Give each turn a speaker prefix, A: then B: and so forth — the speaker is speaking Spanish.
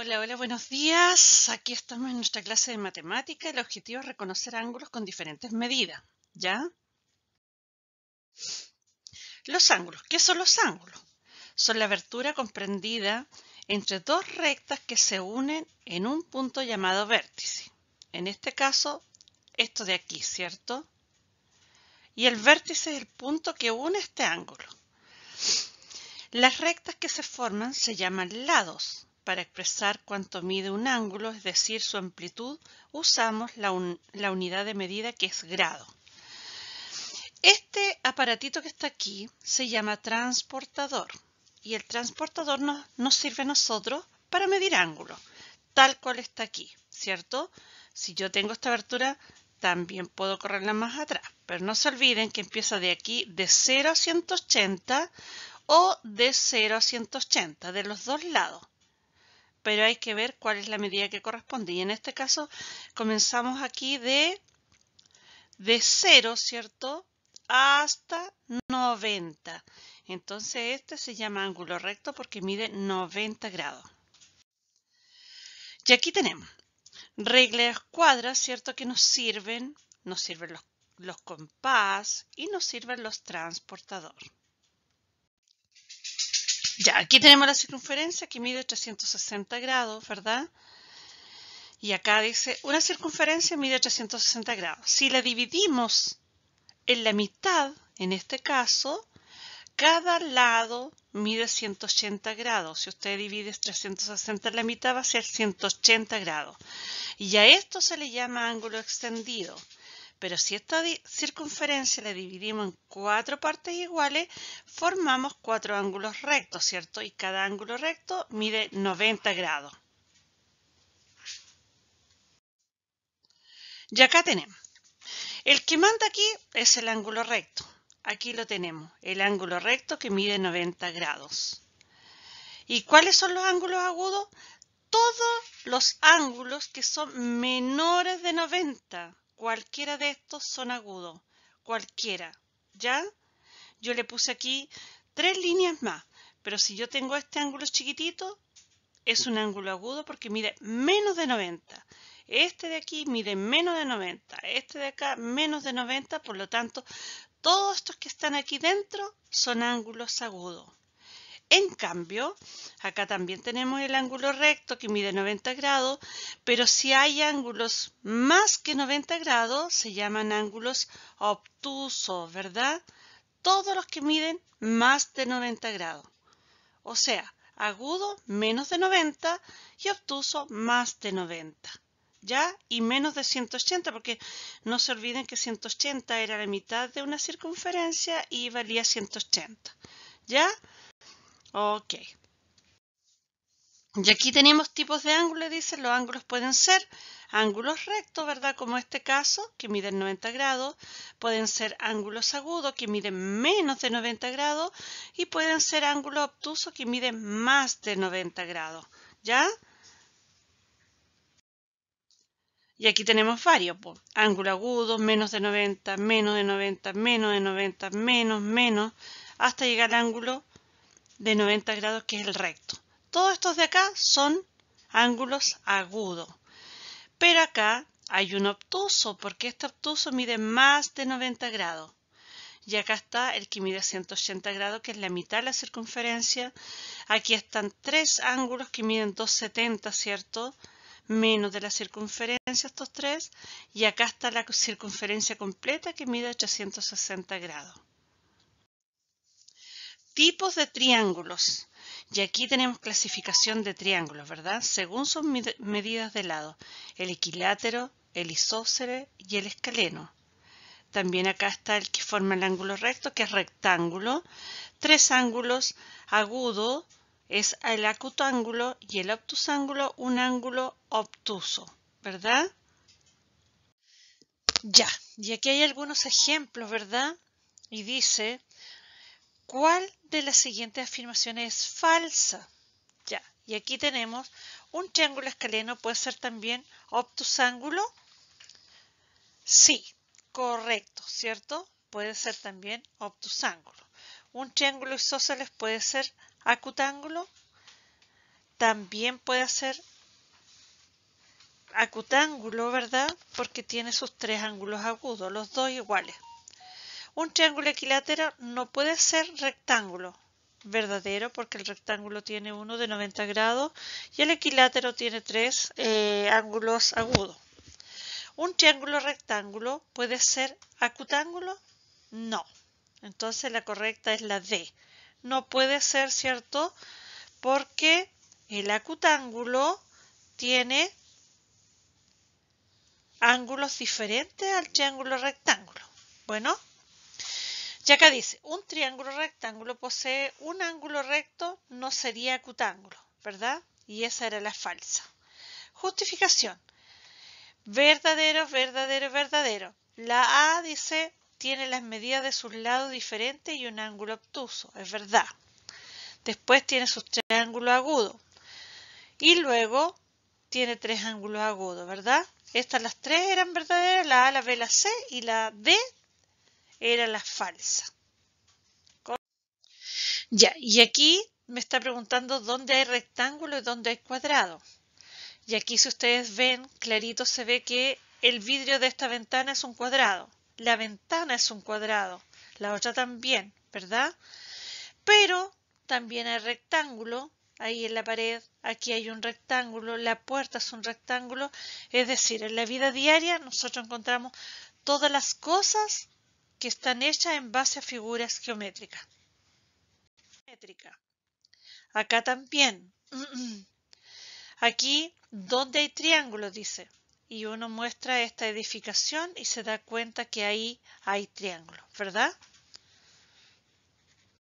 A: Hola, hola, buenos días. Aquí estamos en nuestra clase de matemática. El objetivo es reconocer ángulos con diferentes medidas, ¿ya? Los ángulos. ¿Qué son los ángulos? Son la abertura comprendida entre dos rectas que se unen en un punto llamado vértice. En este caso, esto de aquí, ¿cierto? Y el vértice es el punto que une este ángulo. Las rectas que se forman se llaman lados. Para expresar cuánto mide un ángulo, es decir, su amplitud, usamos la unidad de medida que es grado. Este aparatito que está aquí se llama transportador y el transportador nos sirve a nosotros para medir ángulos, tal cual está aquí, ¿cierto? Si yo tengo esta abertura, también puedo correrla más atrás, pero no se olviden que empieza de aquí de 0 a 180 o de 0 a 180, de los dos lados. Pero hay que ver cuál es la medida que corresponde. Y en este caso comenzamos aquí de 0, ¿cierto? Hasta 90. Entonces este se llama ángulo recto porque mide 90 grados. Y aquí tenemos reglas cuadras, ¿cierto? Que nos sirven los compás y nos sirven los transportadores. Ya, aquí tenemos la circunferencia que mide 360 grados, ¿verdad? Y acá dice, una circunferencia mide 360 grados. Si la dividimos en la mitad, en este caso, cada lado mide 180 grados. Si usted divide 360 en la mitad, va a ser 180 grados. Y a esto se le llama ángulo extendido. Pero si esta circunferencia la dividimos en 4 partes iguales, formamos 4 ángulos rectos, ¿cierto? Y cada ángulo recto mide 90 grados. Y acá tenemos. El que manda aquí es el ángulo recto. Aquí lo tenemos, el ángulo recto que mide 90 grados. ¿Y cuáles son los ángulos agudos? Todos los ángulos que son menores de 90. Cualquiera de estos son agudos. Cualquiera. ¿Ya? Yo le puse aquí 3 líneas más. Pero si yo tengo este ángulo chiquitito, es un ángulo agudo porque mide menos de 90. Este de aquí mide menos de 90. Este de acá menos de 90. Por lo tanto, todos estos que están aquí dentro son ángulos agudos. En cambio, acá también tenemos el ángulo recto que mide 90 grados, pero si hay ángulos más que 90 grados, se llaman ángulos obtusos, ¿verdad? Todos los que miden más de 90 grados. O sea, agudo menos de 90 y obtuso más de 90. ¿Ya? Y menos de 180, porque no se olviden que 180 era la mitad de una circunferencia y valía 180. ¿Ya? Ok. Y aquí tenemos tipos de ángulos, dicen, los ángulos pueden ser ángulos rectos, ¿verdad? Como este caso, que miden 90 grados, pueden ser ángulos agudos, que miden menos de 90 grados, y pueden ser ángulos obtusos, que miden más de 90 grados, ¿ya? Y aquí tenemos varios, pues, ángulo agudo, menos de 90, menos de 90, menos de 90, menos, hasta llegar al ángulo de 90 grados, que es el recto. Todos estos de acá son ángulos agudos. Pero acá hay un obtuso, porque este obtuso mide más de 90 grados. Y acá está el que mide 180 grados, que es la mitad de la circunferencia. Aquí están 3 ángulos que miden 270, ¿cierto? Menos de la circunferencia estos 3. Y acá está la circunferencia completa que mide 360 grados. Tipos de triángulos. Y aquí tenemos clasificación de triángulos, ¿verdad? Según sus medidas de lado. El equilátero, el isósceles y el escaleno. También acá está el que forma el ángulo recto, que es rectángulo. 3 ángulos agudo es el acutángulo y el obtusángulo un ángulo obtuso, ¿verdad? Ya, y aquí hay algunos ejemplos, ¿verdad? Y dice, ¿cuál de las siguientes afirmaciones es falsa? Ya, y aquí tenemos un triángulo escaleno, puede ser también obtusángulo. Sí, correcto, ¿cierto? Puede ser también obtusángulo. Un triángulo isósceles puede ser acutángulo. También puede ser acutángulo, ¿verdad? Porque tiene sus tres ángulos agudos, los dos iguales. Un triángulo equilátero no puede ser rectángulo, verdadero, porque el rectángulo tiene uno de 90 grados y el equilátero tiene tres ángulos agudos. ¿Un triángulo rectángulo puede ser acutángulo? No. Entonces la correcta es la D. No puede ser, ¿cierto? Porque el acutángulo tiene ángulos diferentes al triángulo rectángulo. Bueno, y acá dice, un triángulo rectángulo posee un ángulo recto, no sería acutángulo, ¿verdad? Y esa era la falsa. Justificación. Verdadero, verdadero, verdadero. La A dice, tiene las medidas de sus lados diferentes y un ángulo obtuso. Es verdad. Después tiene sus triángulos agudos. Y luego tiene tres ángulos agudos, ¿verdad? Estas las tres eran verdaderas, la A, la B, la C, y la D era la falsa. Ya, y aquí me está preguntando dónde hay rectángulo y dónde hay cuadrado. Y aquí, si ustedes ven, clarito se ve que el vidrio de esta ventana es un cuadrado. La ventana es un cuadrado. La otra también, ¿verdad? Pero también hay rectángulo. Ahí en la pared, aquí hay un rectángulo, la puerta es un rectángulo. Es decir, en la vida diaria nosotros encontramos todas las cosas que están hechas en base a figuras geométricas. Acá también. Aquí, ¿dónde hay triángulos? Dice. Y uno muestra esta edificación y se da cuenta que ahí hay triángulos, ¿verdad?